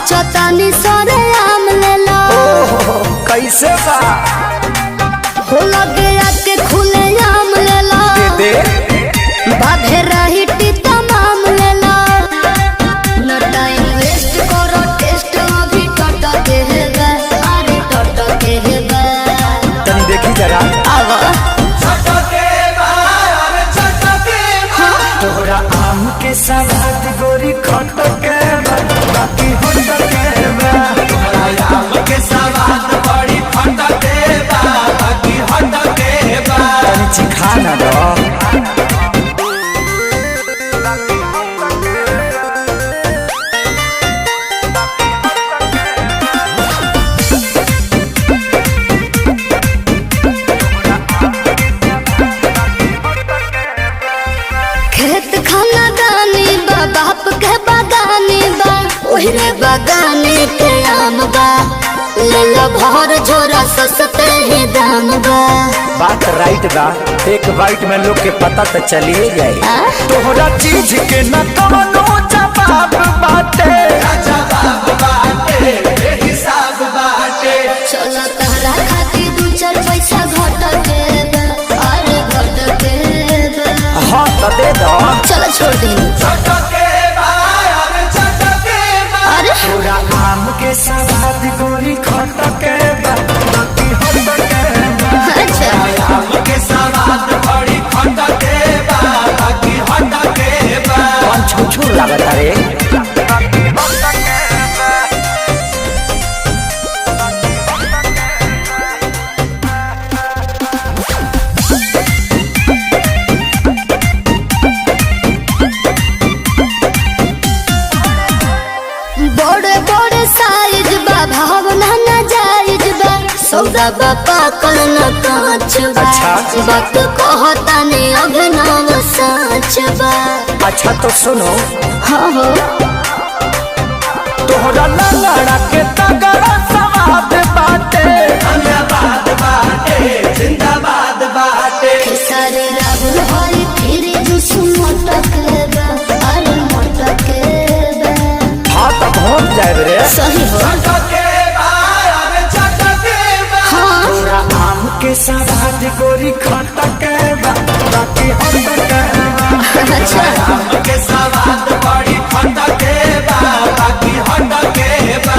चतानी सरे आम ले लो। कैसे बा हो लगे आके खुले आम ले लो। दे बाधे रही तमाम ले लो। न टाइम वेस्ट करो टेस्ट अभी टटके है बे। अरे टटके है बे। तनी देखी जरा आवा तोरा आम के सवाद गोरी खटके बाकी हटके तोहरा आम के सवाद बड़ी खटके बा बाकी हटके बा। तनी चिखा ना दो खेत खाना दानी बा बाप के बागानी बा। ओहरे बागाने के आम बा। ले लो भर झोरा सस्ते ही दाम बा। बात राइट बा एक बाइट में लोग के पता तो चलिए जाए तोहरा चीज के न कवनो जवाब बाटे जवाब बाटे हिसाब बाटे। चलो तहरा खातिर दू चार पैसा घट के बा। अरे घट के बा। हाँ तो दे दो चलो छोड़ दे। चटके बा अरे चटके बा। अरे तोरा आम के सवाद गोरी खटके बाकी हटके अच्छा आम के सवाद बड़ी खटके बा बाकी हटके बा। कौन छुछुर लागत रे बड़े बड़े साइज बा भावना न जायज बा। सौदा बा पाकल न कांच बा। अच्छा। वक्त कहता ने अभिनव साच बा। अच्छा तो सुनो हाँ हो तोहरा लंगड़ा के तगड़ा सवाद बाटे धन्यवाद बाटे जिंदाबाद बाटे। सारे राहुल हरी फिर जुस मोटक बा। अरे मोटक बा। हाँ तो पहुँच जाए रे सही हो चटके बा अरे चटके बा। हाँ तोरा आम के सवाद गोरी खटके बाकी हटके अच्छा आम के सवाद बड़ी खटके बा बाकी हटके बा।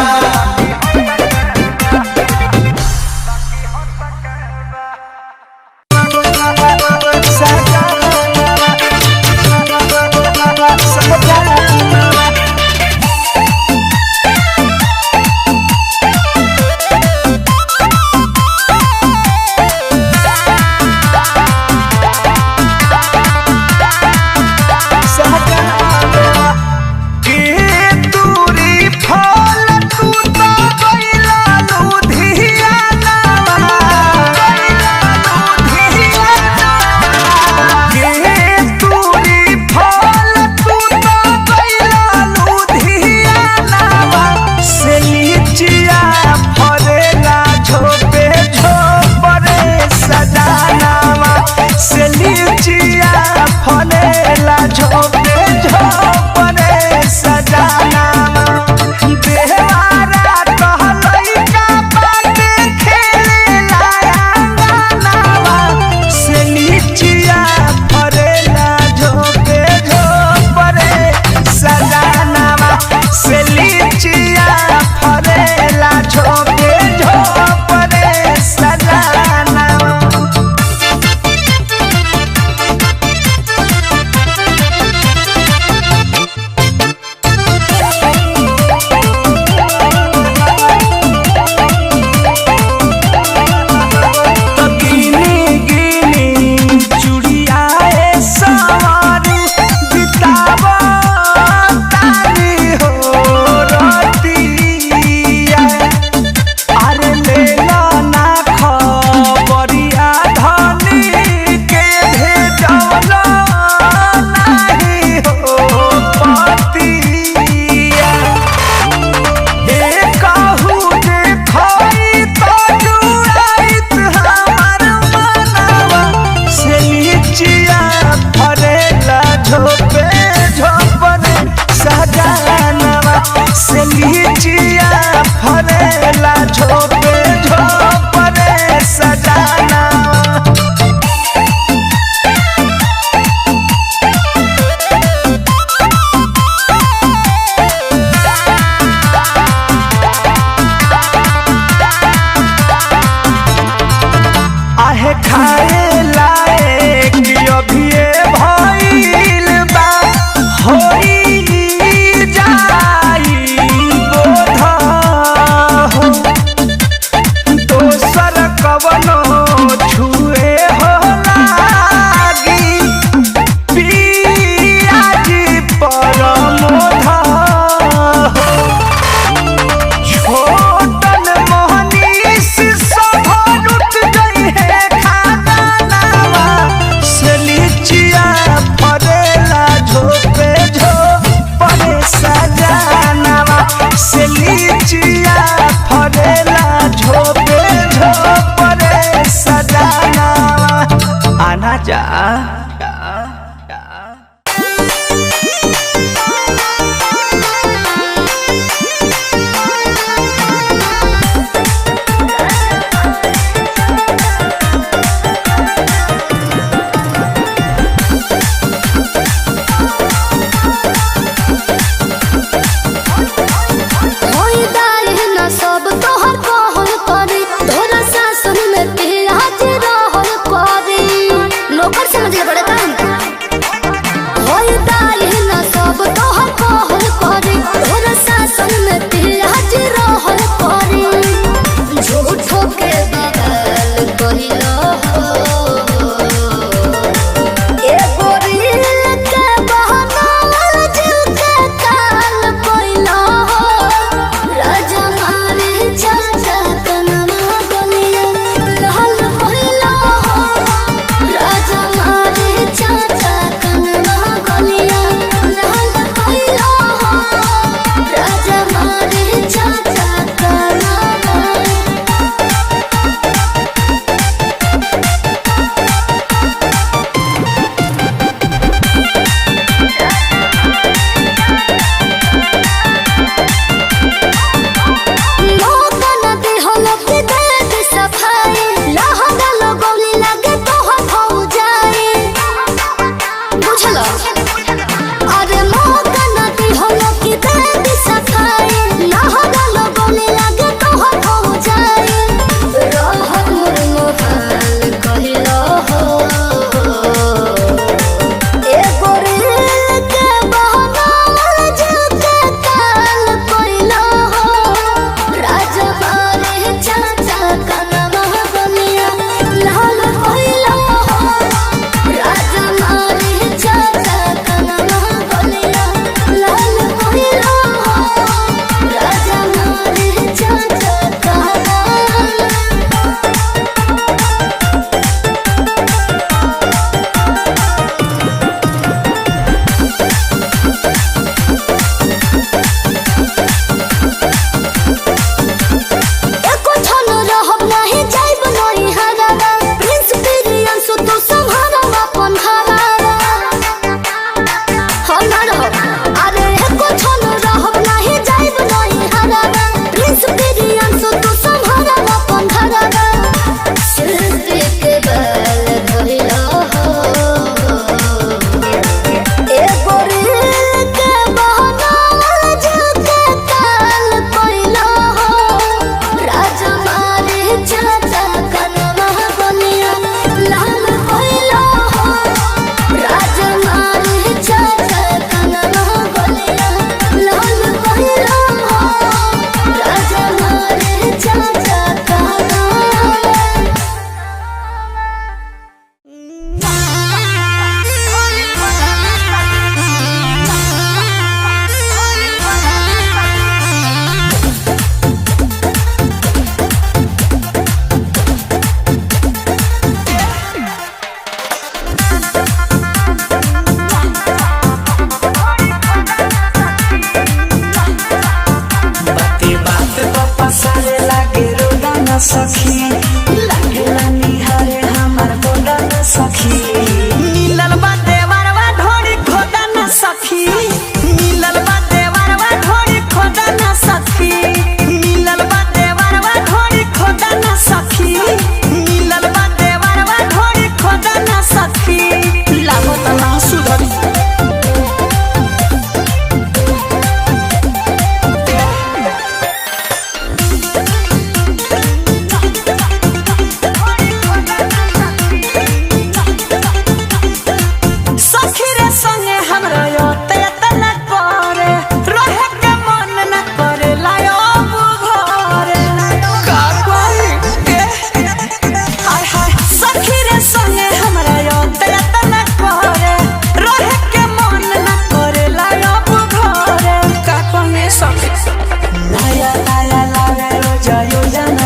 झोपे झोपरे सजाना। आहे खाए लायक अभिये भइल बा होई जाई बोध हो दोसर कवनो छुए हो लागी पियाजी परमोध हो छोटन मोहनीश सभरुत गई है खादानावा से लीचिया फरेला झोपे झोपरे सजानावा से लीचिया फरेला झोपे झोपरे सजानावा। आना जा होई दाई न सब तोहर कहल करी तोरा सासन में पियाज रहल करी नौकर समझ ले बड़े काम होई दाई न सब तोहर कहल करी तोरा सासन में पियाज रहल करी झूठो के बगल कहिलो ए गोरिल के बहनावल जीव के काल कइलो राजा मारे चाचा कनमा गलिया लाल कइलो राजा मारे चाचा कनमा गलिया लाल कइलो राजा मारे चाचा कनमा। लोका नदी होलो के देख सफाई लहंगा लगौली लगे तोहर भौ जाए बुझलो अरे लोका नदी होलो के देख सफाई लहंगा लगौली लगे तोहर भौ जाए रहत मोर मोहाल कहिलो ए गोरिल के बहनावल जीव के काल कइलो राजा मारे चाचा कनमा गलिया लाल कइलो राजा मारे चाचा कनमा गलिया लाल कइलो राजा मारे चाचा कनमा। एको छन रहब नाही जाइब नई हरारा प्रिंस पिरियन सो तो संहारा अपन हरारा हम ना रहब अरे एको छन रहब नाही जाइब नई हरारा प्रिंस पिरियन सो तो संहारा अपन हरारा सिर के बल धइलो ए गोरिल के बहनावल जीव के काल कइलो राजा मारे चाचा कनमा गलिया लाल कइलो राजा मारे चाचा कनमा गलिया लाल कइलो राजा मारे चाचा कनमा। बाते बात पप्पा सारे लागे रोदा न सखी लागेला निहारे हमार गोदा न सखी मिलल बा देवरवा ढोड़ी खोदा न सखी मिलल बा देवरवा ढोड़ी खोदा न सखी मिलल बा देवरवा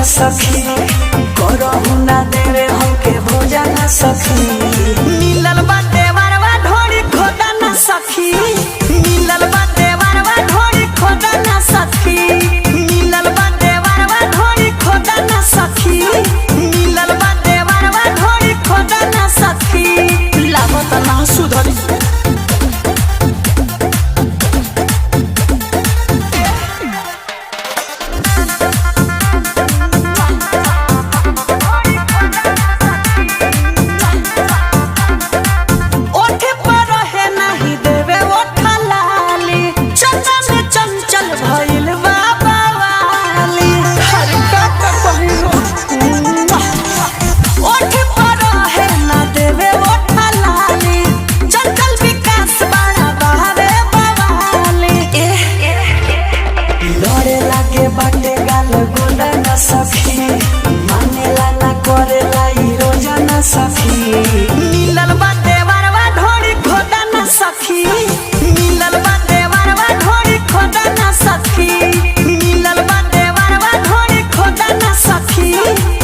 न सखी करहु ना देवे हमके भोजन न सखी मिलल बाटे वरवा ढोरी खोदा न सखी मिलल बाटे वरवा ढोरी खोदा न सखी मिलल बाटे वरवा ढोरी खोदा न सखी मिलल बाटे वरवा ढोरी खोदा न सखी लागत ना सुधरी सखी मानेला ना करेला ई रोजा ना सखी मिलल बाटे वरवा ढोरी खोदा ना सखी मिलल बाटे वरवा ढोरी खोदा ना सखी मिलल बाटे वरवा ढोरी खोदा ना सखी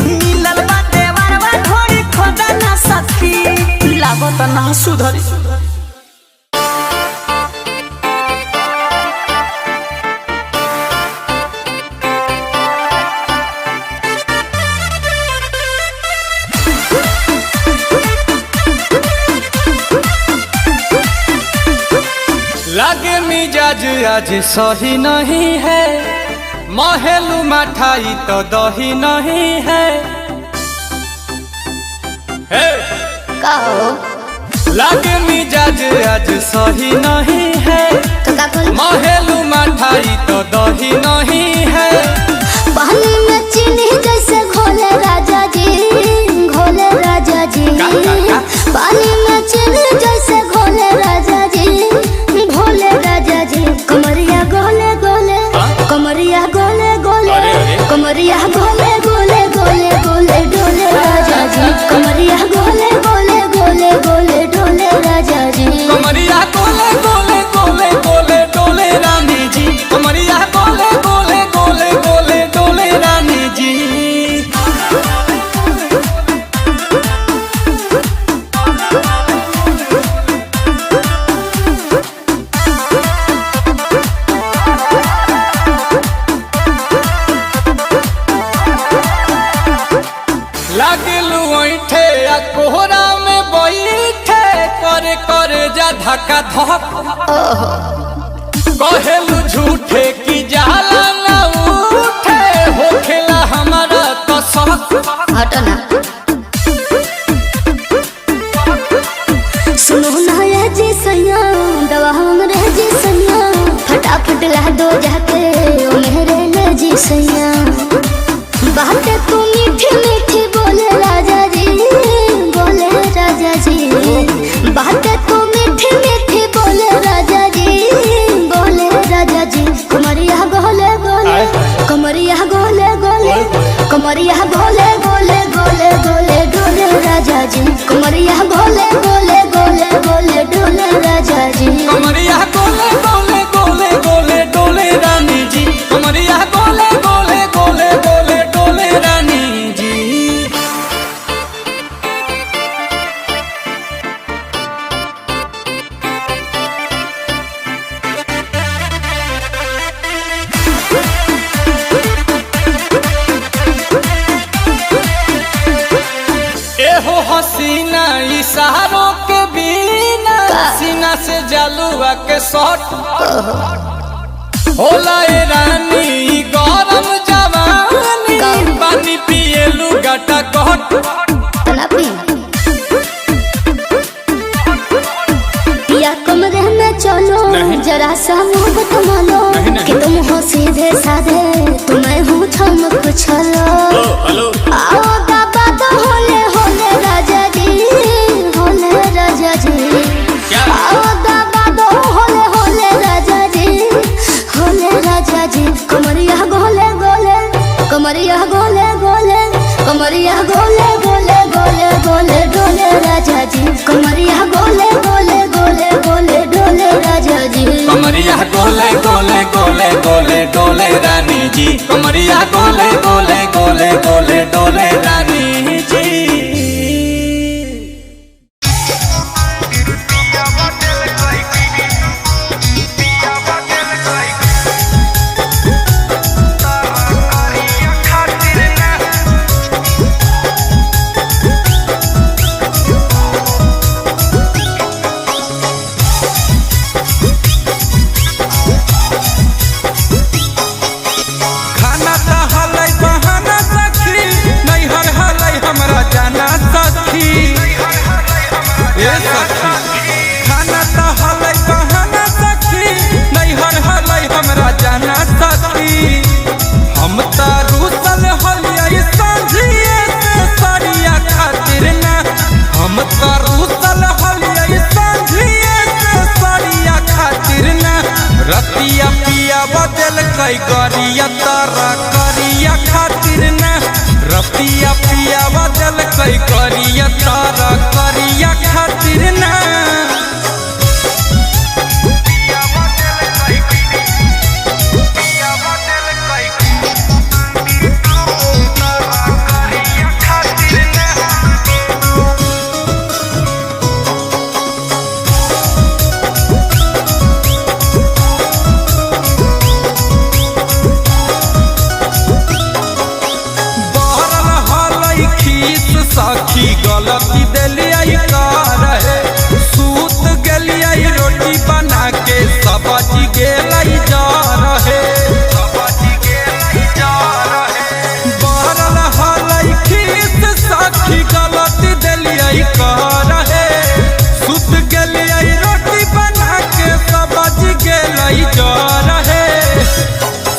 मिलल बाटे वरवा ढोरी खोदा ना सखी लागत ना सुधरी लागे मिजाज आज सही नहीं है महलू मठाई तो दही नहीं है कहो लागे मिजाज आज सही नहीं है तो का बोल महलू मठाई तो दही नहीं है पानी में चीनी जैसे घोले राजा जी घोले राजा जी का? पानी में चीनी जैसे घोले राजा जी घोले राजा जी कमरिया गोले गोले कमरिया गोले गोले अरे, अरे। कमरिया गोले गोले गोले गोले डोले राजा जी कमरिया गोले गोले गोले गोले डोले राजा जी कमरिया गोले गोले गोले गोले डोले रानी जी कमरिया गोले गोले गोले गोले डोले रानी जी लागलू ऐठे आ कोहरा में बैठे करे करे जा धक्का धक कहेलू झूठे की जाला ना उठे होखेला हमारा तो शक हटो ना सुनो ना ये जी सैया दवा हमरे जी सैया फटाफट ला दो जाके ओ मेरे ले जी सैया बातें तू मीठी मीठी बोले राजा जी बोले राजा जी बातें तू मीठी मीठी बोले राजा जी बोले राजा जी कमरिया गोले गोले कमरिया गोले गोले कमरिया गोले गोले गोले गोले डोले राजा जी कमरिया गोले गोले गोले गोले डोले राजा जी कमरिया गोले गोले गोले गोले डोले रानी जी कमरिया गोले गोले गोले गोले डोले रानी जी एहो हसीना इशारों के बिना सीना से जलुआ के शॉट होला ए रानी ई गरम जवानी पानी पिए लुगाटा कट तना पी पिया कमरे में चलो जरा सा मोहब्बत मानो कि तुम हो सीधे साधे तुम्हें हूँ छमक छलो आओ बाबा तो होले होले राजा जी होले राजा जी आओ बाबा तो होले होले राजा जी होले राजा जी कमरिया गोले गोले कमरिया गोले गोले कमरिया गोले गोले गोले गोले डोले राजा जी कमरिया गोले गोले गोले गोले डोले राजा जी कमरिया गोले गोले गोले गोले डोले रानी जी कमरिया गोले गोले गोले रतिया पिया बदल कई करिया तारा करिया खातिर ना साखी गलती दिलिया रहे सूत गलिया रोटी बना के सब्जी गेलाई जा रहे बहरल हलई खीस साखी गलती दिलिया रहे सूत गलिया रोटी बना के सब्जी गेलाई जा रहे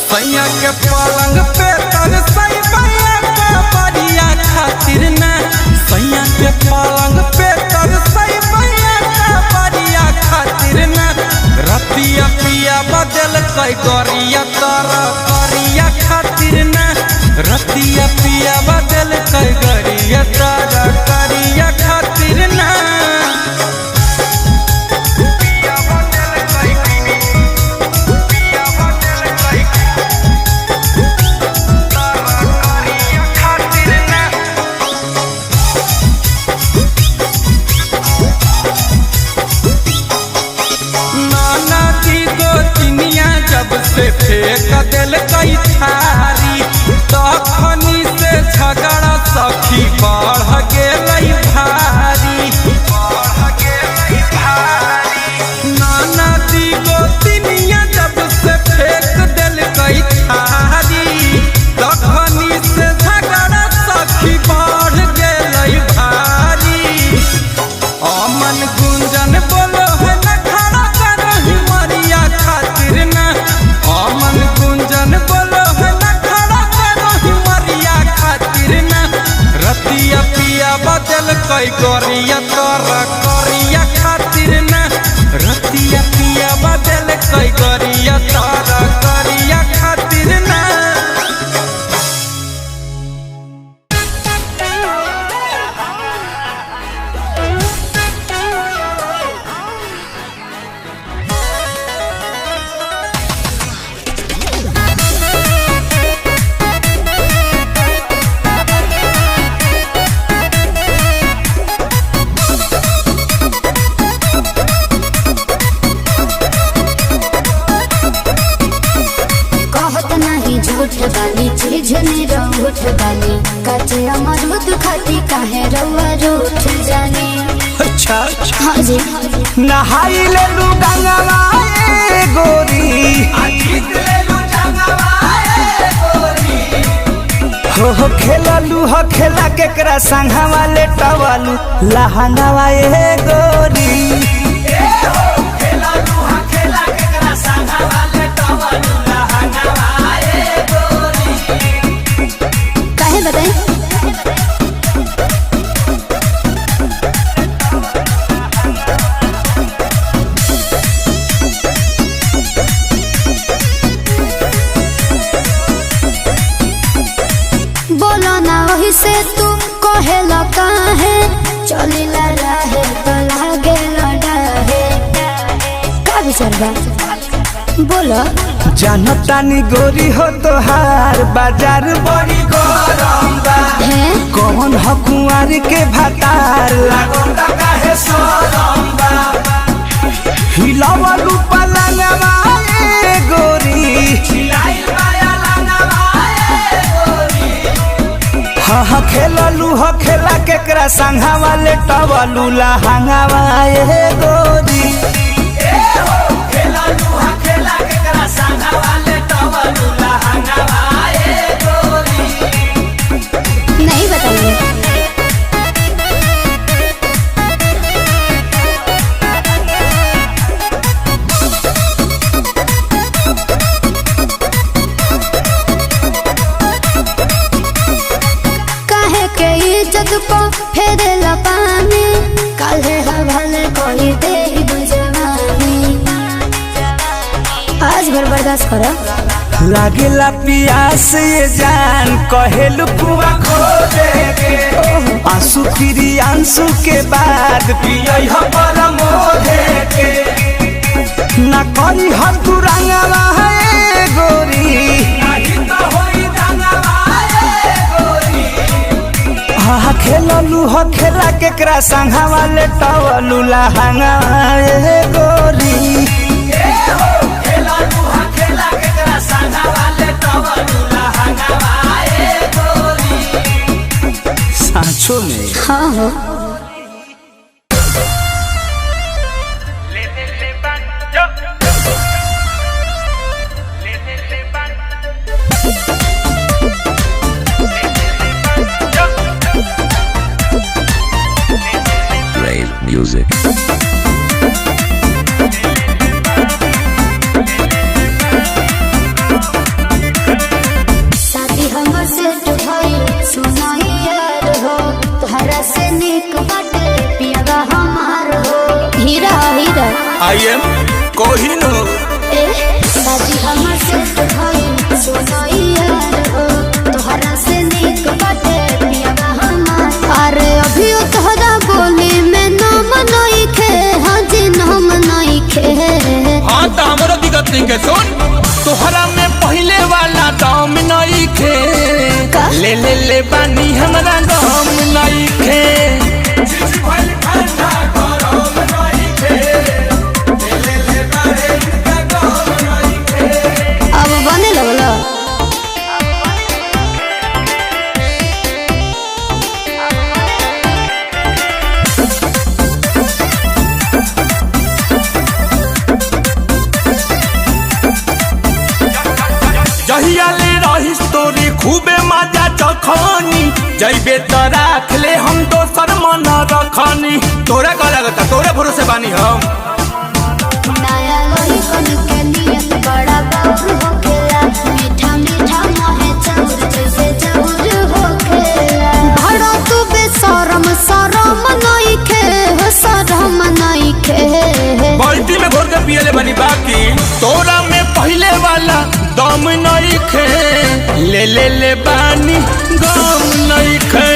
सैया के पलंग पे तर सही परिया खातिर ना सैया के पलंग पे तर सही परिया खातिर ना रतिया पिया बदल कई गरिया तारा करिया खातिर ना रतिया पिया बदल कई गरिया तारा करिया खातिर ना फेंक दिल कई थारी तखनी से झगड़ा सखी बढ़ गेलई भारी नाना दी गोतिनिया जब से फेंक दिल कई थारी तखनी से झगड़ा सखी बढ़ गेलई भारी अमन गुंजन बोलो है न खड़ा करही मरिया खातिर ना अमन गुंजन बोलो है न खड़ा करही मरिया खातिर ना रतिया पिया बदल कई गरिया तारा करिया खातिर ना रतिया पिया बदल कई गरिया तारा करिया खातिर ना बानी चीज रूठ बानी कचे अमरूद खाती काहे रउआ रूठ जानी। अच्छा हाँ जी नहाई ले लू गंगवा गोरी हो खेललू हो खेला केकरा संघवा ले टवालू लहंगावा ए गोरी काहे बताई बोलो ना वही से तू कहेला काहे चलिला रहे तो लागे लड़ाहे का विचार बा बोलो जानतानी गोरी हो तोहार बाजार बड़ी गरम बा कौन हो कुंवार के भातार लागोता काहे सोरम बा हिलावलू पलंगवा ए गोरी हिलाइल माया लंगवा ए गोरी हा खेललू हो खेला केकरा संघवा ले टवलू लहंगावा ए गोरी नहीं बताइए काहे के इज्जत को फेरेला पानी काहे हवाले कोई दे बुझवानी आज भर बर्दाश्त करो लागेला पियास ये जान कहेलु कुआ खो देगे आंसू फिरी आंसू के बाद पियई हमर मोहे के ना करी हम तू रंगवा है गोरी नहीं तो होई रंगवा है गोरी हा खेललू हो खेला केकरा संघा वाले टवलू लहंगा है गोरी सांचो में हाँ हो Rave music. शादी हमर सेट भइल सुनाई यार हो तोहरा से निक बाटे पियावा हमार हो हीरा हीरा आई एम कोहिनूर। ए शादी हमर सेट भइल सुनाई यार हो तोहरा से निक बाटे पियावा हमार अरे अभी तोहरा बोली में नाम नहीं खे हाँ जी नाम नहीं खे हाँ तो हमारा दिक्कत नहीं के सुन तोहरा में पहले वाला दाम नहीं खे ले ले ले बानी हमारा दाम नहीं खे अब बने लगला जहिया ले रही तोरी खूबे मजा चखनी जइबे तो राख ले हम दोसर मन रखनी तोरा का लगता तोरे भरोसे बानी हम नया लोही कन के नियत बड़ा बाउर होखेला मीठा मीठा मोहे चाउर जैसे चाउर होखेला भड़ा तू बेशरम शरम नहीं खे शरम नहीं खे बाल्टी में घोर के पियले बनी बाकी तोरा में पहले वाला दम नहीं खे ले ले ले बानी गम नहीं खे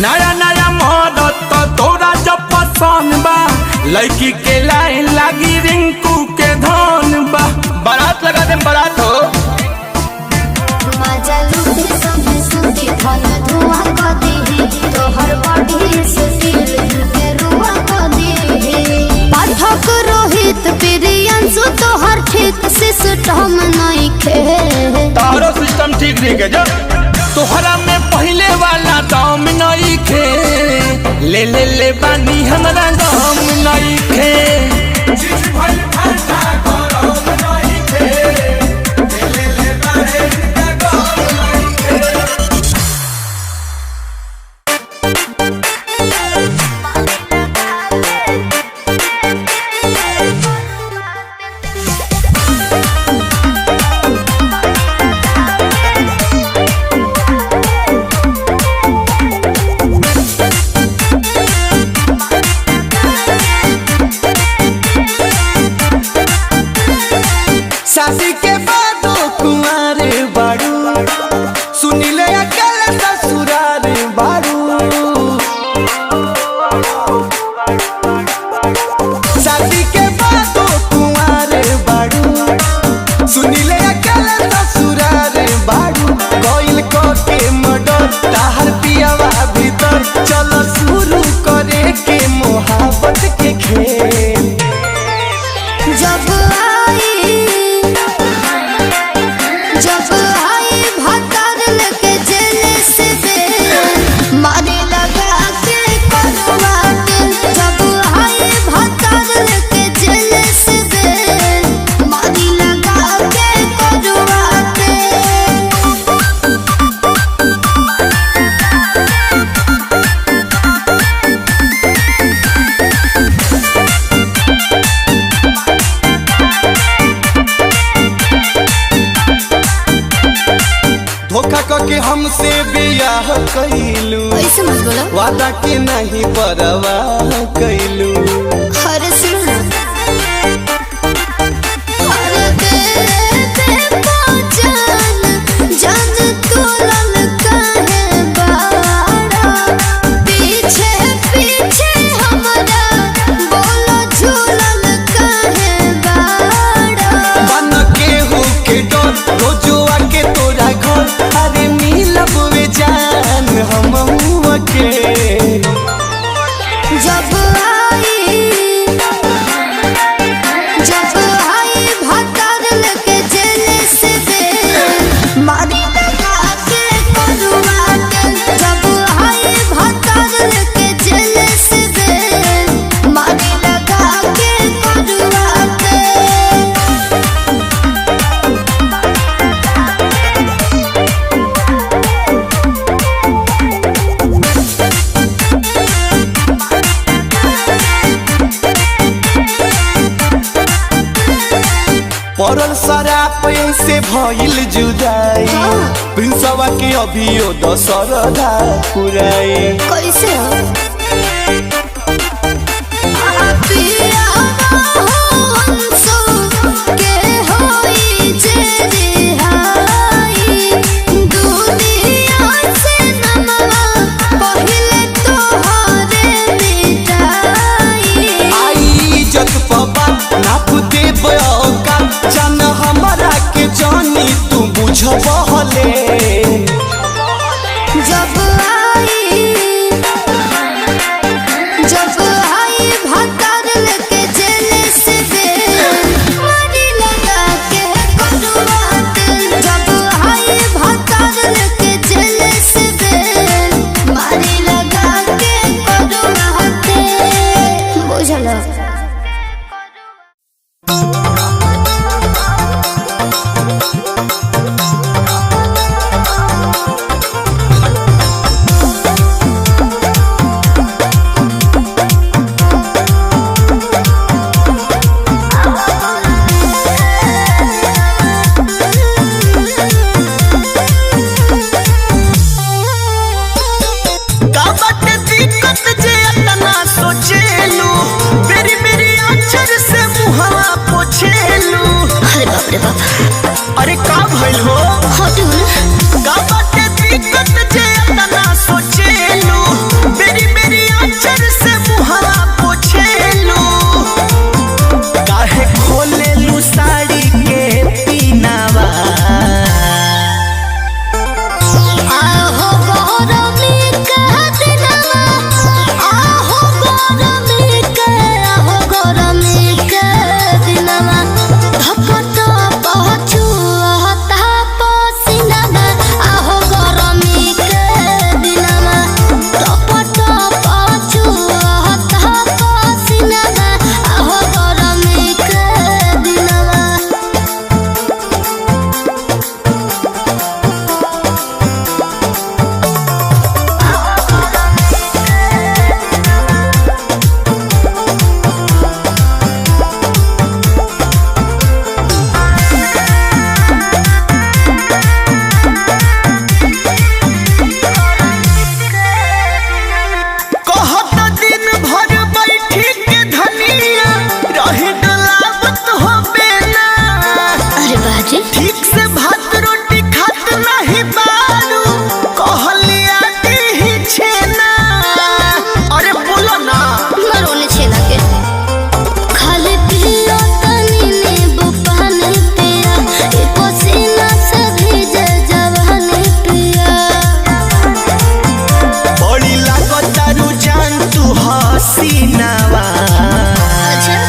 नया नया मदद तो तोरा जब पसंद बा लड़की के लाइन लागी रिंकू के धन बा बारात लगा दे बारात हो मजा लूटे संगे सुती धन धुआं कर दी तोहर बॉडी से दिल के रुआ कर दी पाठक रोहित प्रियंशु तोहर ठीक सिस्टम नहीं खे तारो सिस्टम ठीक नहीं के जब तोहरा में पहले वाला दाम नहीं खे ले ले ले बानी हमारा दाम नहीं खे कैलू ऐसे मत बोलो। वादा के नहीं परवाह कैलू अरे सुनो अरे दे पहचान जान तोलन काहे बाड़ा पीछे पीछे हमरा बोलो झूलन काहे बाड़ा बन के हो के डर रोजुआ के तोरा घर अरे मिलब वे जान हम हुआ के जब आई भतर लेके जेल से दे मारी लगा के करुआ के जब आई भतर लेके जेल से दे मारी लगा के करुआ के पड़ल शराब से भइल जुदाई प्रिंसवा के अभियो दशरदा पुराई कैसे हो पिया हो अंसो के होई जे रिहाई दुनिया से नमवा पहिले तोहरे मिटाई आई इज्जत पबा नाप देब औका जान हमरा के जानी तू बुझबहले जब आई भतर लेके जेल से दे मारी लगा के करुआ के जब आई भतर लेके जेल से दे मारी लगा के करुआ के बुझलो का बाटे दिक्कत जे इतना सोचेलू मेरी मेरी अक्षर से मुहवा पोछेलू अरे बाप रे बाप अरे का भइल हो हटू ना का बाटे दिक्कत जे इतना सोचेलू मेरी मेरी अक्षर से मुहवा पोछेलू काहे खोलेलू साड़ी के पीनावा आहो गौरमी का दिनवा आहो गौरमी का दिनवा धपत पहुँचुआ पसीनावा आहो गौरमी का दिनवा धपत पहुँचुआ पसीनावा आहो गौरमी का दिनवा कहत दिन भर बैठी के धनिया रही डोलावत हो बेना अरे बाजी ठीक से भात रोटी खात नहीं बारू कहलिया ही छेना अरे बोलो ना मरोने छेना के खाली पियो तनी नींबू पानी पिया ए पसीना से भीजे जवानी पिया बड़ी लागत दारू जान तू हसीनावा अच्छा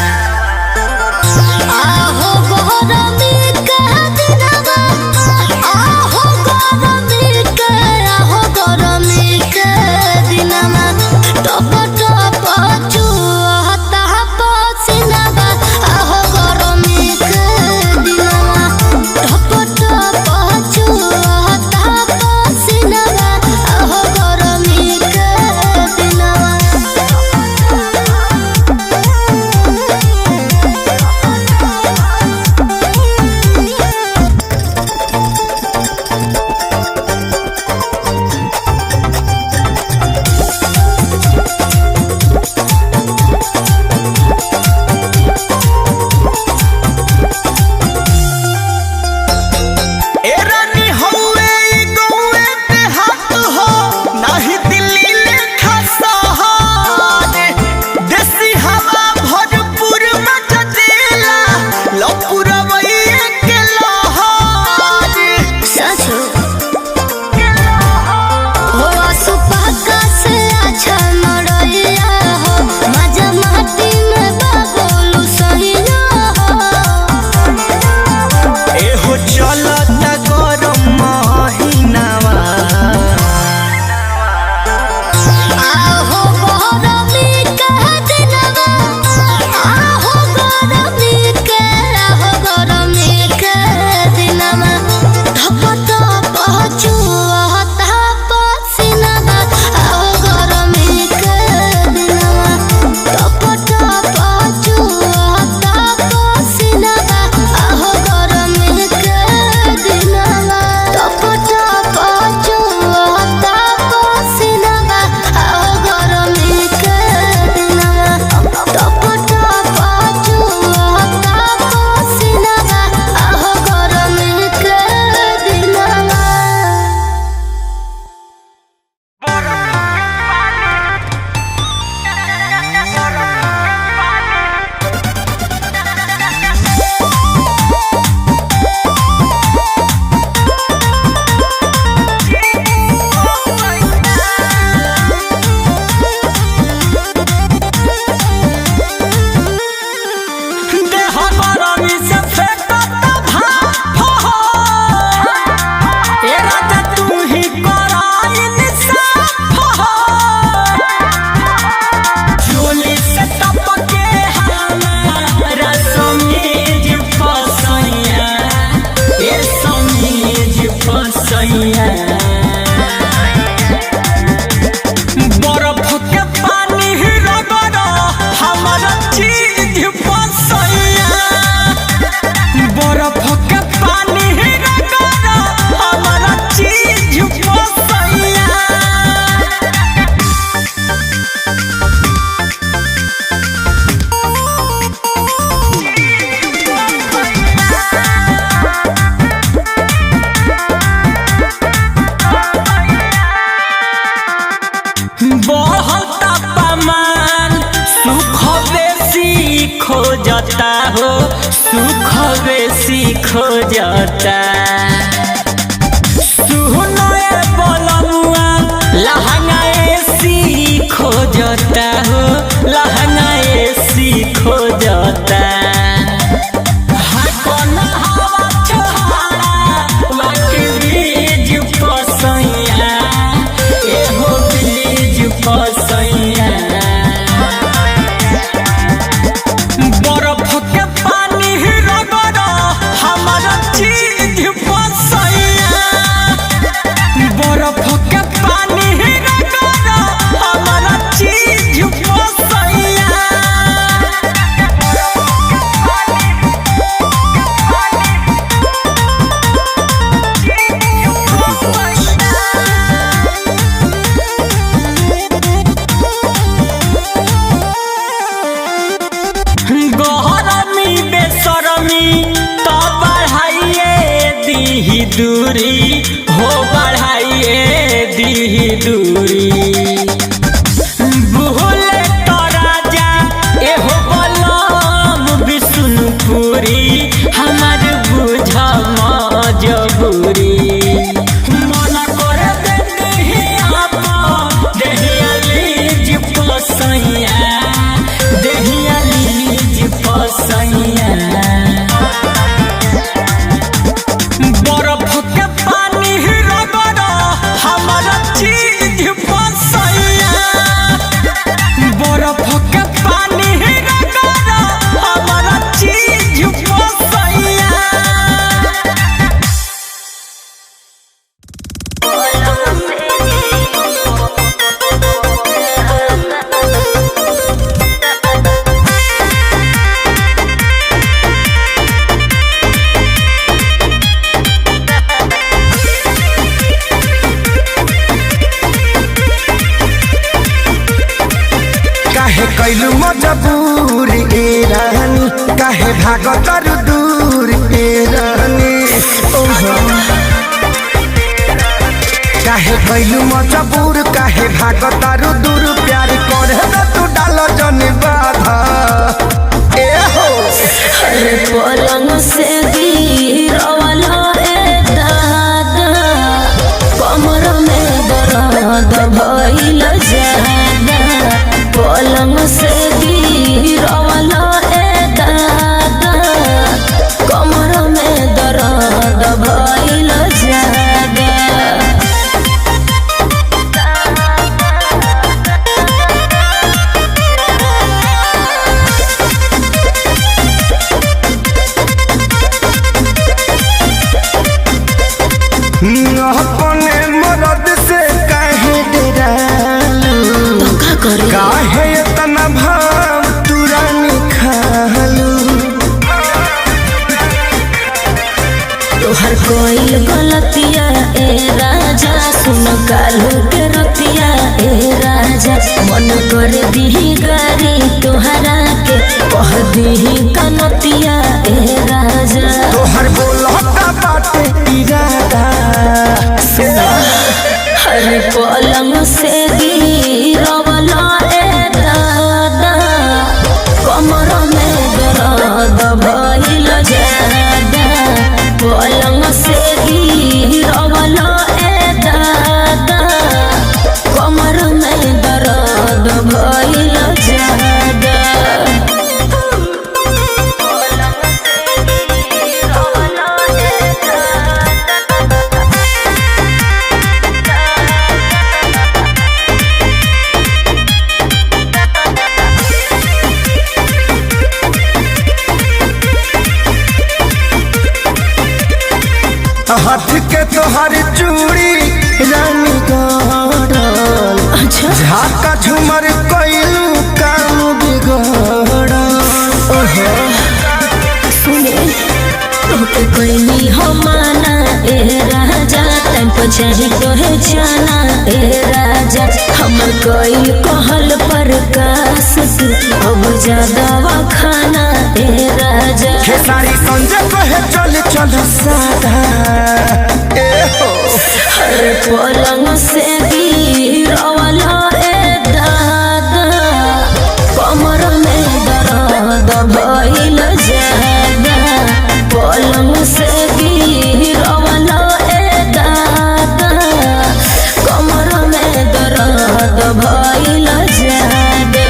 जाता हो सुख बेसी खो जाता सुनो ए बोलमुआ लहंगा एसी खो जाता हो लहंगा एसी खो जाता दूरी हो बढ़ाइए दी दूरी भूले तो राजा एहो बलम विष्णुपुरी हमार बुझा मजबूरी मन कर देही आप देहिया लीज पसैया देहिया लीज पसैया कैलू मजबूर ए रानी काहे भागतर दूर ए रानी काहे कैलू मजबूर काहे भागतर दूर प्यार करे तू डाल जन बाधा ए हो अरे पलंग से गिरवाला ए दादा कमर में दर्द भइल जादा पलंग से गिरवाला ए दादा कमर में दर्द भइल जादा अपने मर्द से काहे डरालू काहे इतना भाव तुरानी खालू तोहर कोई गलतिया ए राजा सुन कालू के रतिया ए राजा मन कर दी गारी तोहरा के कह दी कनतिया ए राजा तोहर बोलता बाटे इरादा हर पलंग से गिरवाला ए दादा कमर में दर्द भइल जादा पलंग से गिरवाला ए दादा कमर में दर्द भइल जादा हाथ के तोहर चूड़ी रानी गड़ल झाका झुमर कैलू काम बिगड़ल सुने तोके कोई हमाना ए राजा टाइम पर चाहे तोहे जाना ए राजा हमर कोई कहल पर कास तू अब ज्यादा खाना ए राजा खेसारी संजय कहे चल चल सादा ए हो हर पलंग से गिरवाला ए दादा कमर में दर्द भइल पलंग से गिरवला ए दादा कमर में दर्द भइल जादे।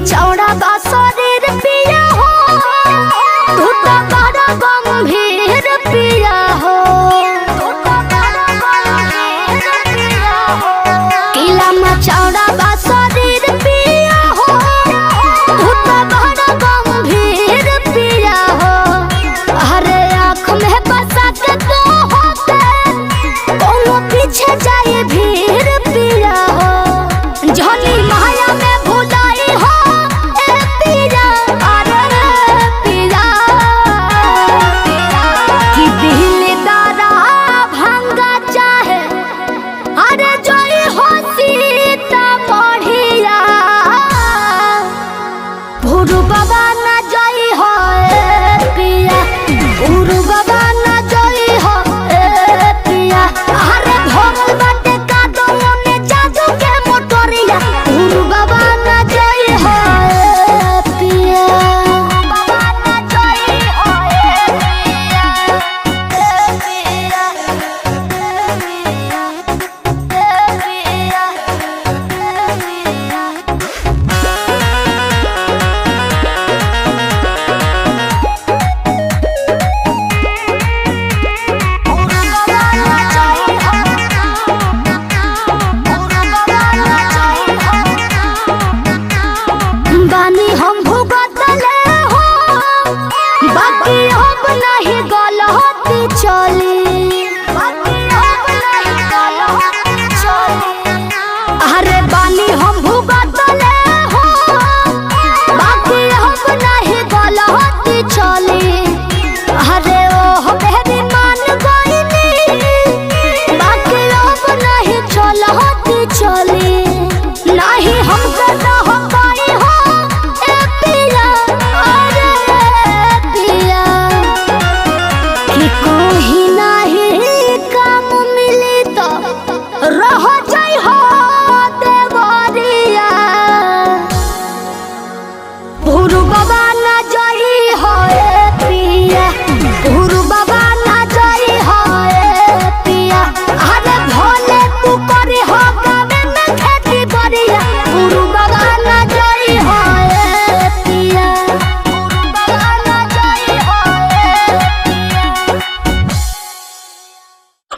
चौड़ा बा शरीर पिया हो धुता बड़ा गंभीर पिया हो किला में चौड़ा बा शरीर पिया हो धुता बड़ा गंभीर पिया हो हरे आँख में बसा के तो होते कोनो पीछे जाए भीड़ पिया हो जहनी माया में भुलाई हो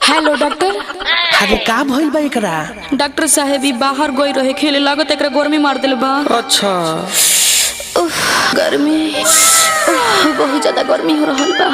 हेलो डॉक्टर। अरे का भइल बा एकरा? डॉक्टर साहब ई बाहर गई रहे खेले लागत एकरा गर्मी मार देले बा। अच्छा गर्मी बहुत ज्यादा गर्मी हो रहल बा।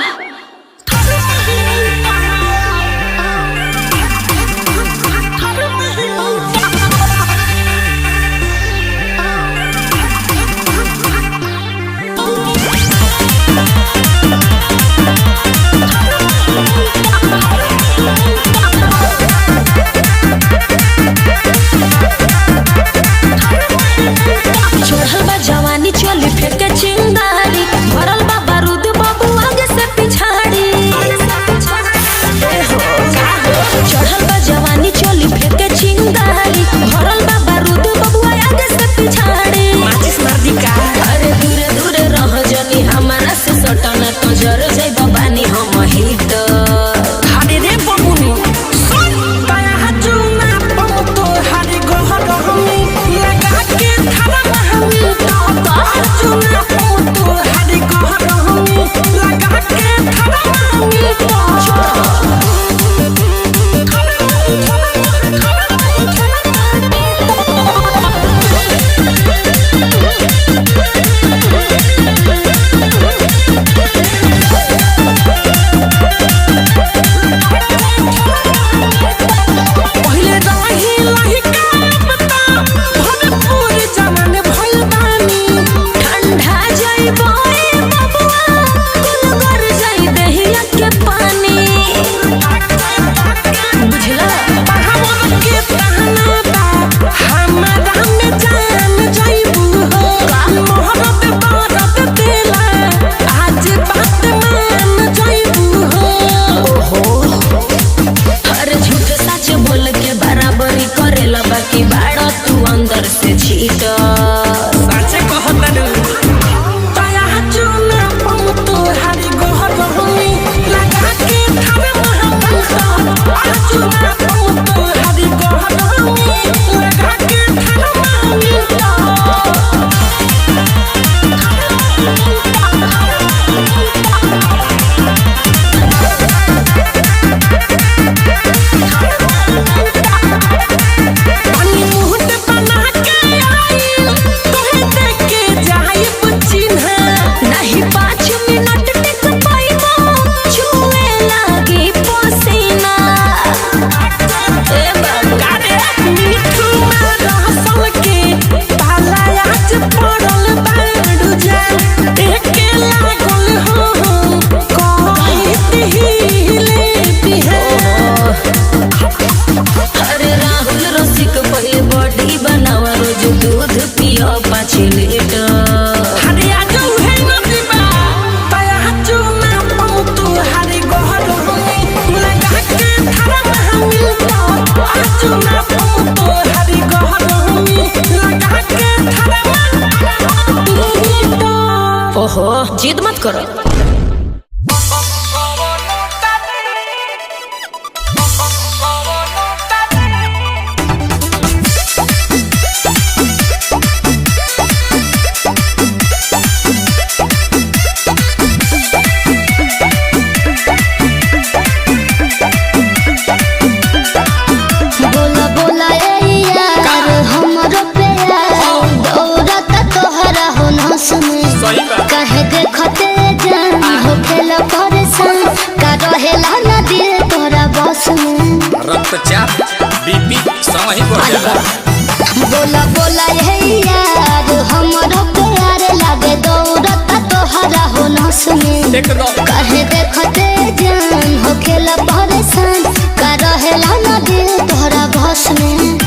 ओहो जिद मत करो। कहे देखते जान हो खेला परेशान का रहेला ना दिल तोरा बस में रक्तचाप बीपी समय बढ़ जाला। बोला बोला ये यार हमरो प्यार लागे दौड़ता तोहरा हो नस में कहे देखते जान हो खेला परेशान का रहेला ना दिल तोरा बस में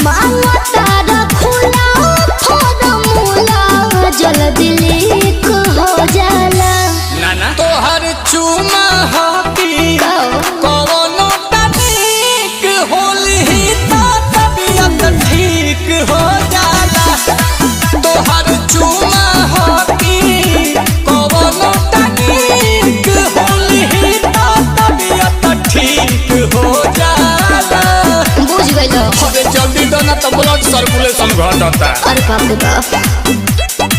मांगा तारा खुला फॉर्मूला जल्दी लीक हो जाला नाना तोहर चुमा हाथी कवनो तनिक होली तो तबियत ठीक हो जाला। तोहर चुमा हाथी कवनो तनिक होली तो तबियत ठीक हो जाला। बुझ गइलो अरे जल्दी दो ना तो ब्लड सर्कुलेशन घटता। अरे बाप रे बाप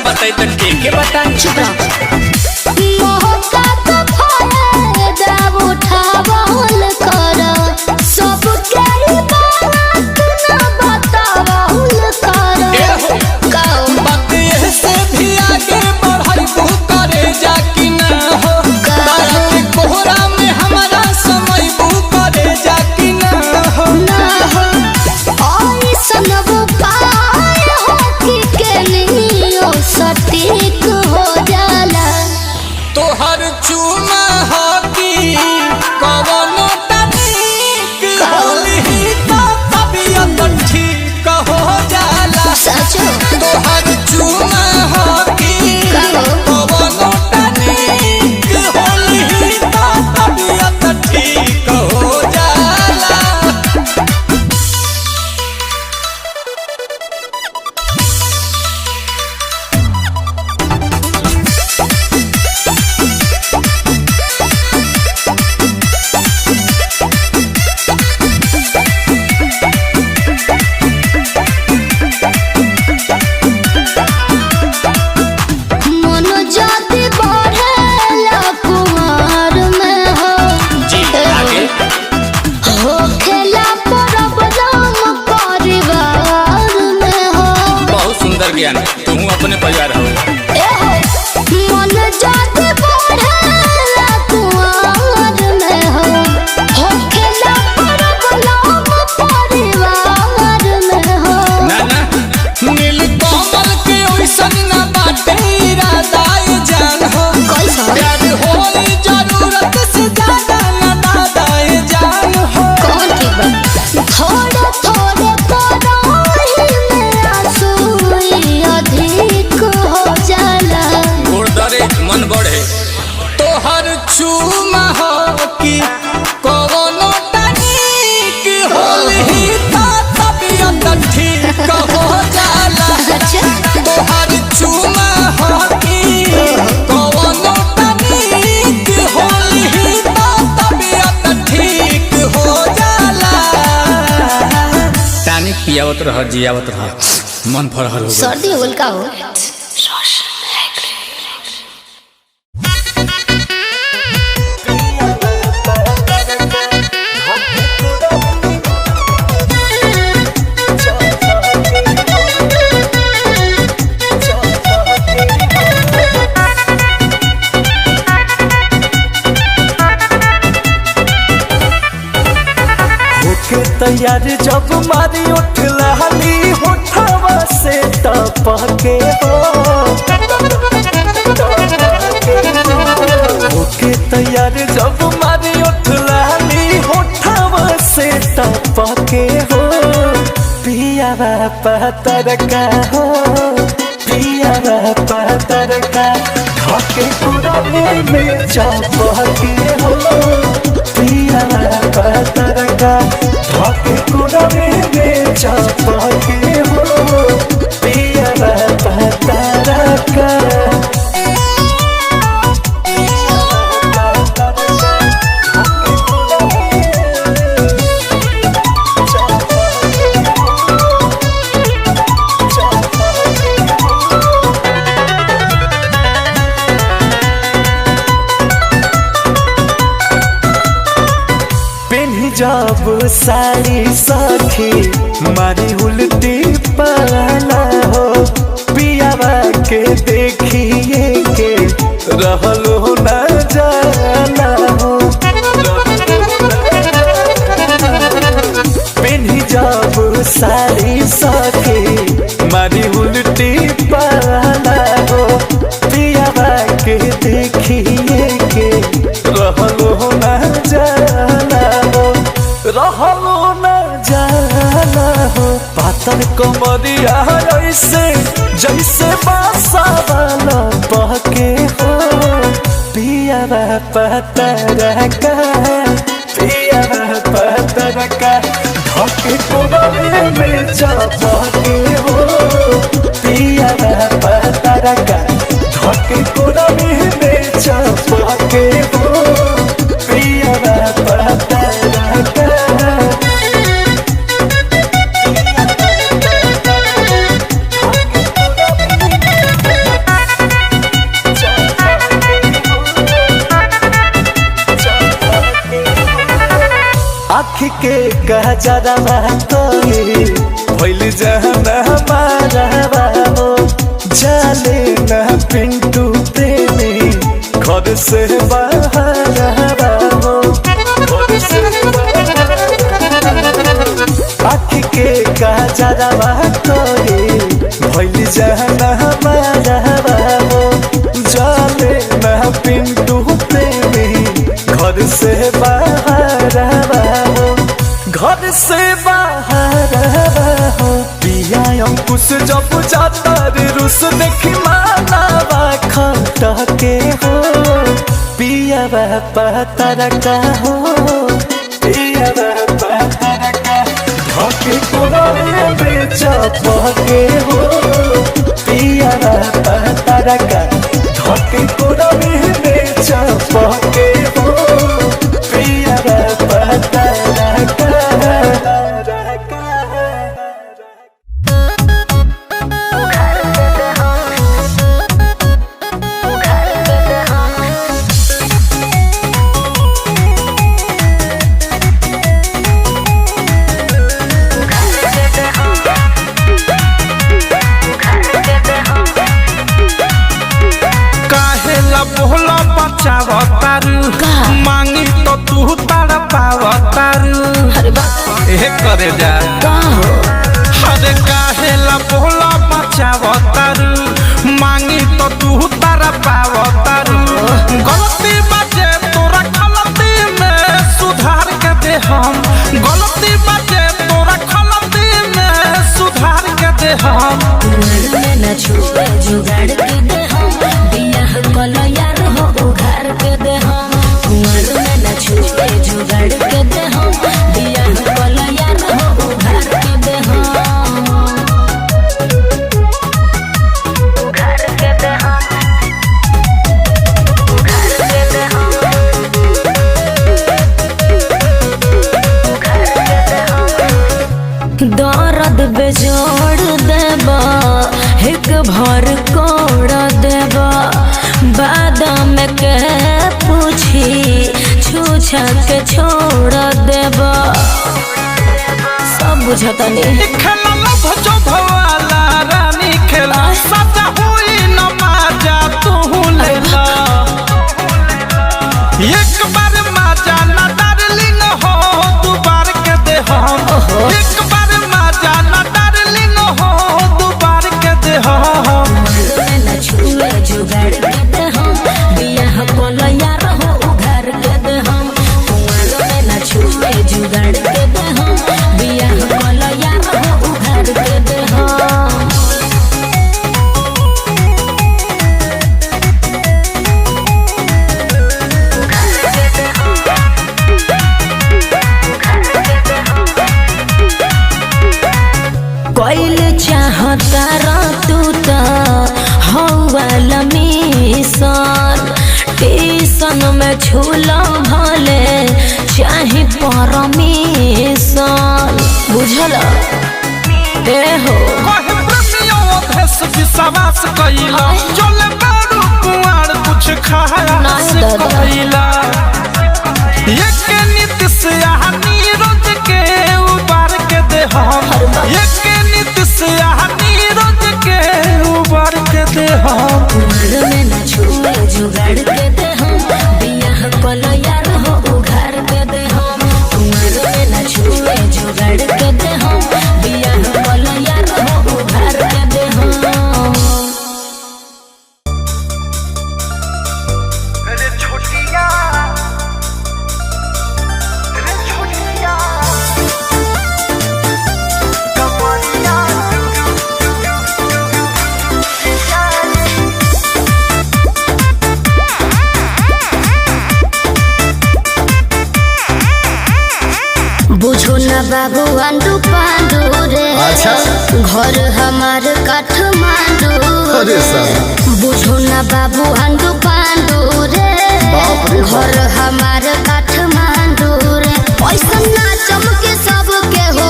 बताई तो के बता चुप मौका तो फायदा उठावल कर सबके बात ना बतावल कर बात से भी आगे बढ़ाई तू करे जा कि ना हो तारे कोहरा में हमारा समय बू करे जा कि ना हो ऐसन पाए हो कि के नहीं सटीक हो जाला। तोहर चुमा हाथी कवनो तनिक होली तो तबियत ठीक हो जाला। सचो तोहर चुमा हाथी कवनो तनिक होली तो तबियत ठीक हो जाला। तुम अपने परिवार हो मन जाते बढ़ेला कुआर में हो खेला परबलाम परिवार में हो ना ना नील कमल के ओइसन ना बाटे इरादा जान हो प्यार होली जरूरत से ज्यादा ना दादा जान हो कौन की बात थोड़े थोड़े पराही में आंसू अधिक हो जाला। गुरदरे मन बढ़े तोहर चुमा हो कि कवनो तनिक होली तो तबियत ठीक हो जाला। तोहर चुमा हो कि कवनो तनिक होली तो तबियत ठीक हो जाला। टानिक पियावत रह जियावत रह मन फरहर हो सर्दी होल का हो तैयार जब मारी उठ लाली होठवा से टपके हो ओके तैयार जब मारी उठलाली होठावा से टपके हो पिया पतर का हो पिया पतर का ढके कुराने में चपके हो पिया पतर का ढके कुराने में चपके हो पिया पतर का जब साड़ी सखी मारी उल्टी पाला हो पियावा के देखिए के रहलो न जाना हो पेन्ही जब साड़ी सखी मारी उल्टी पाला हो पियावा के देखिए के रहलो न जाना हो रहलो न जाना हो पातर कमरिया ऐसे जैसे बासा वाला बहके हो पिया पतर का पिया पतर का ढके कोबरे में चपके हो पिया पतर का ढके कोबरे में चपके हो पिया पतर का आँख के गजरा तोरी भइल जहना हमारा हो जाले न पिंटू प्रेमी घर से बाहर हो आँख के गजरा तोरी भइल जहना हमारा हो जाले न पिंटू प्रेमी घर से बाहर हो घर से बाहर हो पिया अंकुश जब जाता रुस देखी मानावा खटके हो पिया पतर का हो पिया पतर का ढके कोबरे में चपके हो पिया पतर का ढके कोबरे में चपके हो पिया पतर का बोला बचावतारू मांगी तो तू तारा पावतारू ए करे जा अरे काहेला बोला बचावतारू मांगी तो तू तारा पावतारू गलती बाजे तोरा गलती में सुधार के दे हम गलती बाजे तोरा गलती में सुधार के दे हम न छुए जुगाड़ के दे हम बियाह कलो यार हो उघार के दे हम कुंवर में न छुए जुगाड़ के दे हम बियाह कलो यार हो उघार के दे हम उघार के दे हम उघार के दे हम उघार के दे हम दर्द बेजोड़ देबा एक भर कोड़ देबा बादाम के पूछी छूछा के छोड़ देबा सब बुझता नहीं खेला भजो भवाला रानी खेला सजा हुई न माजा तू लेला एक बार माजा ना डार्लिंग हो दू बार के दे हम एक बार माजा ना डार्लिंग हो दू बार के दे हम न छुए जुगाड़ के तारा तू त हौवाल मिशन टीसन में झूला भले चाहे परमिशन बुझल ए हो कहे प्रेमियों भेष विश्वास कइला चले बारू कुआर कुछ खाया से कइला एक नीति से नीरज के उबार के दे हम एक नीति से नीरज के उबार के दे हम उम्र में न छुए जुगाड़ के दे हम बियाह कलो यार हो उघार के दे हम उम्र में न छुए जुगाड़ के दे हम बियाह कलो यार हो उघार के दे हम बुझो न बाबू आंडू पांडू रे अच्छा घर हमार काठमांडू अरे साला बुझो न बाबू आंडू पांडू रे बाप रे बाप। घर हमार काठमांडू रे पैसा ना चमके सबके हो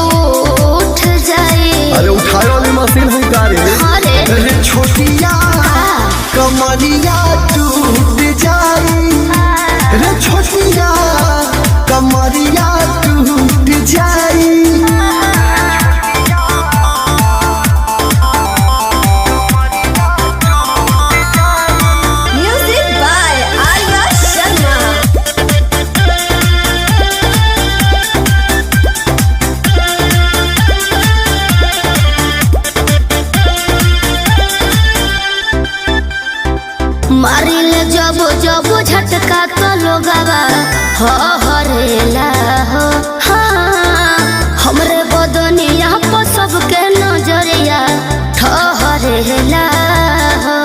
उठ जाए अरे उठाए वाली मशीन है का रे अरे अरे छोटिया कमरिया टूट जाई रे छोटिया कमरिया टूट जाई म्यूजिक बाय आर्या शर्मा मारिले जब जब झटका तो लोगवा हो हरेला हो हाँ हमरे बदनिया पर सबके नजरिया ठहरेला हो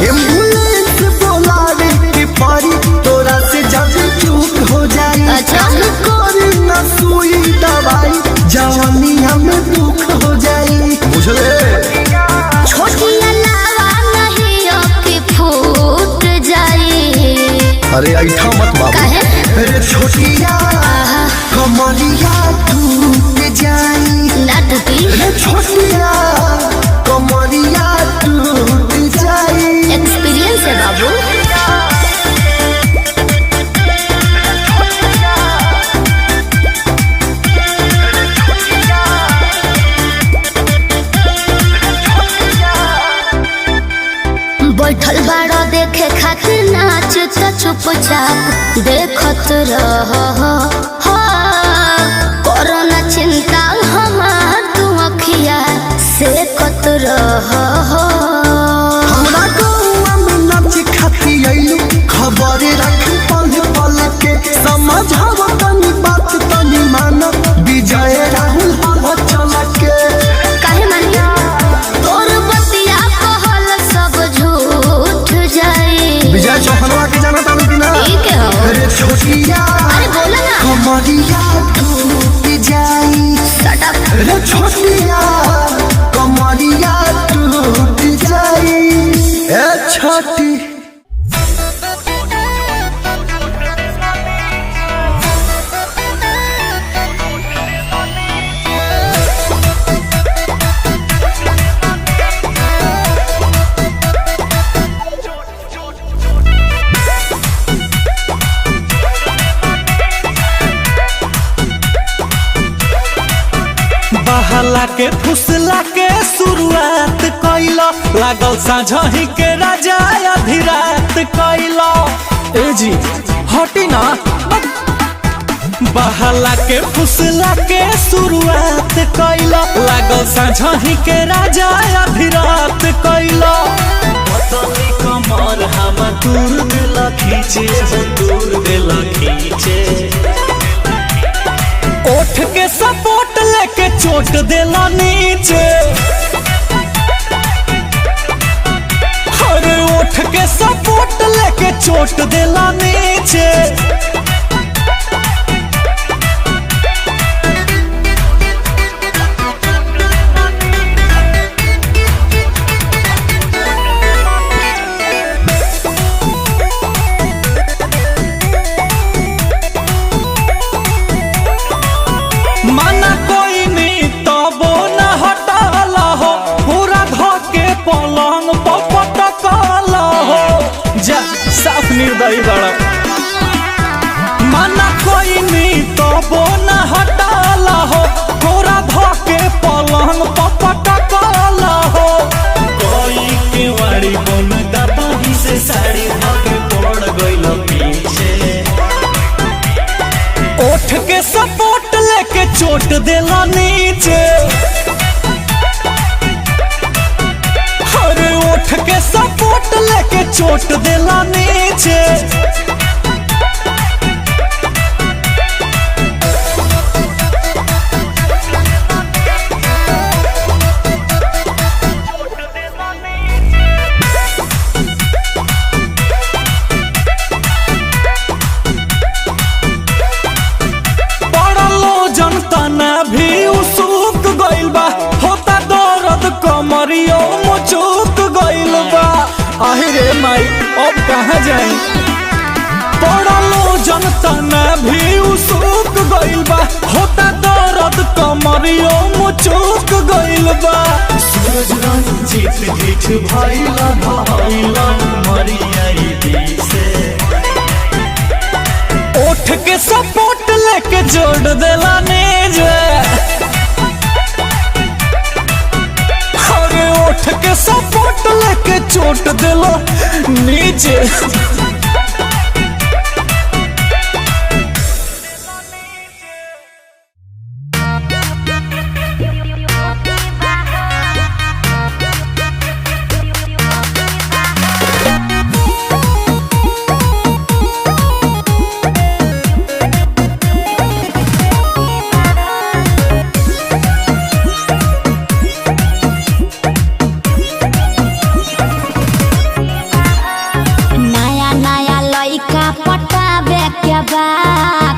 एम्बुलेंस बुलावे के पारी तोरा से जब चूक हो जाई अच्छा। कोरी न सुई दवाई जवानिया में दुख हो जाई बुझले छोटिया लावा नहीं अबकी फूट जाई अरे ऐठा मत बाबू काहे अरे छोटिया कमरिया टूट जाई ना टूटी अरे छोटिया कमरिया टूट जाई एक्सपीरियंस है बाबू बैठल बाड़ा देखे खातिर नाच तो चुपचाप देखत रह कोरोना चिंता हमार तू अखिया से कत रह हमरा गौवा में नाच खाती आइलू खबर रख पल पल के समझाव तनी बात तनी मान विजय राहुल हो चल के काहे मानिया तोर बतिया कहल सब झूठ जाई विजय चौहनवा के जाना तानी कि ना ठीक है हो अरे छोटिया अरे बोला ना कमरिया टूट जाई शट अप अरे छोटिया कमरिया टूट जाई ए छोटी बहला के फुसला के शुरुआत कइला लागल साझही के राजा अधिरात कइला ए जी हटी ना बहला के फुसला के शुरुआत कइला लागल साझही के राजा अधिरात कइला पतली कमर हम दूर दिल खींचे दूर दिल खींचे ओठ के सपोर्ट लेके चोट देला नीचे अरे ओठ के सपोर्ट लेके चोट देला नीचे निर्दयी बड़ा मना कोई नहीं तो बोना हटाला हो कोरा धोके पलंग पपटकाला हो कोई के वाड़ी बोन दाता ही से साड़ी धोके पड़ गइल पीछे ओठ के सपोर्ट लेके चोट देला नीचे अरे ओठ के सपोर्ट लेके चोट देला नीचे भी उसुक गइल बा होता दर्द कमरियो मुचुक गइल बा आहे रे माई अब कहाँ जाई पड़लो जनता ना भी उसुक गइल बा होता दर्द कमरियो मुचुक गइल बा सूरज रंजित ढिठ भइला भइला मरियाई दिसे ओठ के सपोर्ट लेके जोड़ देला नीचे अरे ओठ के सपोर्ट लेके चोट देला नीचे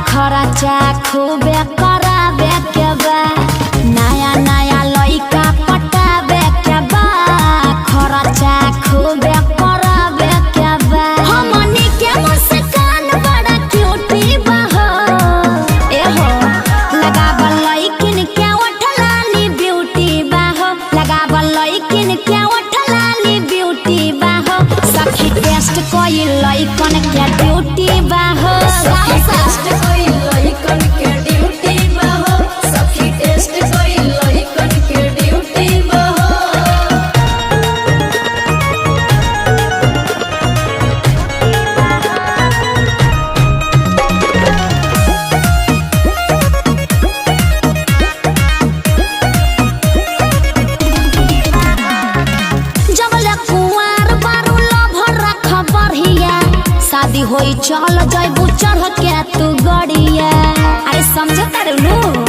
खर्चा खूबे कराबे के बा नया नया लइका पटाबे के बा खर्चा खूबे कराबे के बा हमनी के मुस्कान बड़ा क्यूटी बा हो ए हो लगाबल लइकिन के ओठलाली ब्यूटी बा हो लगाबल लइकिन के ओठलाली ब्यूटी बा हो सखी टेस्ट कोई लइकन के ड्यूटी बा हो सखी टेस्ट कोई लइकन के ड्यूटी बा हो सखी टेस्ट कोई लइकन के ड्यूटी बा जबले कुंवार बारू लभर रख बढ़िया शादी होई चल जाइबू चढ़ के तू गड़िया अरे समझ तारू नु